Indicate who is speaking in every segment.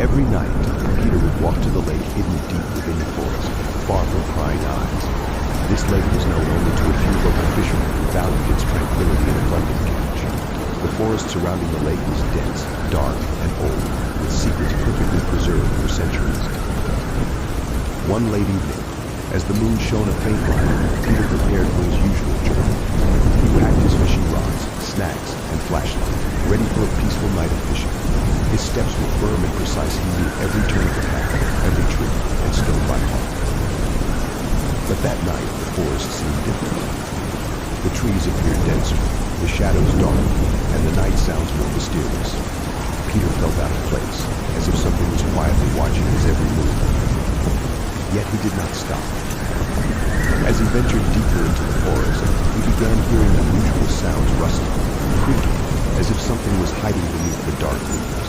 Speaker 1: Every night, Peter would walk to the lake hidden deep within the forest, far from prying eyes. This lake was known only to a few local fishermen who valued its tranquility and abundant catch. The forest surrounding the lake was dense, dark, and old, with secrets perfectly preserved for centuries. One late evening, as the moon shone a faint light, Peter prepared for his usual journey. He packed his fishing rods, snacks, and flashlight, ready for a peaceful night of fishing. His steps were firm and precise. He knew every turn of the path, every tree, and stone by heart. But that night, the forest seemed different. The trees appeared denser, the shadows darker, and the night sounds more mysterious. Peter felt out of place, as if something was quietly watching his every move. Yet he did not stop. As he ventured deeper into the forest, he began hearing unusual sounds rustling, creaking, as if something was hiding beneath the dark leaves.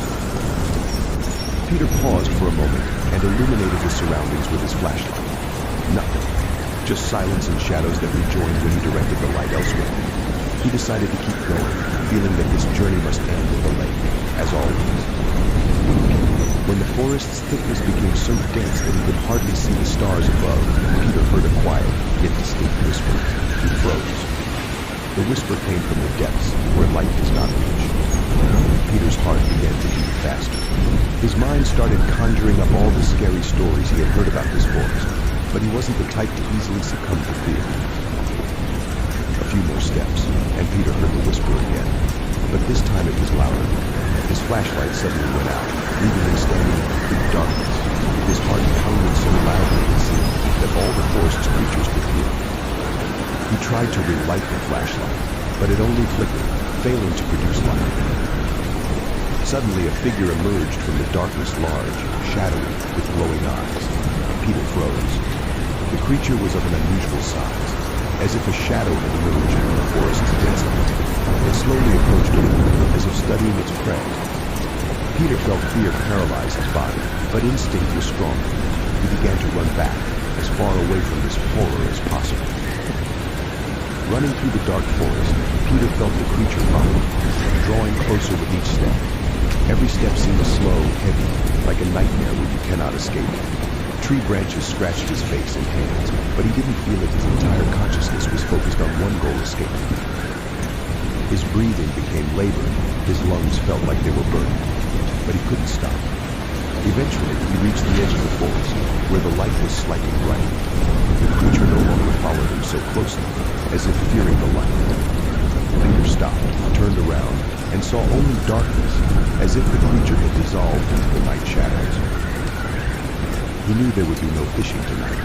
Speaker 1: Peter paused for a moment and illuminated his surroundings with his flashlight. Nothing. Just silence and shadows that rejoined when he directed the light elsewhere. He decided to keep going, feeling that this journey must end at the lake, as always. When the forest's thickness became so dense that he could hardly see the stars above, Peter heard a quiet, yet distinct whisper. He froze. The whisper came from the depths, where light does not reach. Peter's heart began to beat faster. His mind started conjuring up all the scary stories he had heard about this forest, but he wasn't the type to easily succumb to fear. A few more steps, and Peter heard the whisper again, but this time it was louder. His flashlight suddenly went out, leaving him standing in complete darkness. His heart pounded so loudly it seemed that all the forest's creatures could hear. He tried to relight the flashlight, but it only flickered, failing to produce light. Suddenly a figure emerged from the darkness, large, shadowy, with glowing eyes. Peter froze. The creature was of an unusual size, as if a shadow had emerged from the forest's density. It slowly approached him, as if studying its prey. Peter felt fear paralyze his body, but instinct was stronger. He began to run back, as far away from this horror as possible. Running through the dark forest, Peter felt the creature following, drawing closer with each step. Every step seemed slow, heavy, like a nightmare where you cannot escape. Tree branches scratched his face and hands, but he didn't feel it. His entire consciousness was focused on one goal: escaping. His breathing became labored. His lungs felt like they were burning, but he couldn't stop. Eventually, he reached the edge of the forest, where the light was slightly bright. The creature no longer followed him so closely, as if fearing the light. Peter stopped, turned around, and saw only darkness, as if the creature had dissolved into the night shadows. He knew there would be no fishing tonight.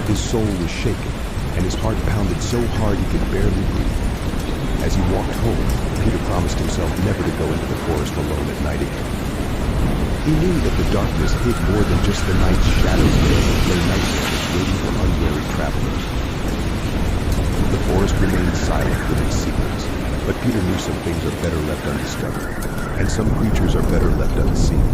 Speaker 1: His soul was shaken, and his heart pounded so hard he could barely breathe. As he walked home, Peter promised himself never to go into the forest alone at night again. He knew that the darkness hid more than just the night's shadows that lay nightmares waiting for unwary travelers. The forest remained silent with its secrets, but Peter knew some things are better left undiscovered, and some creatures are better left unseen.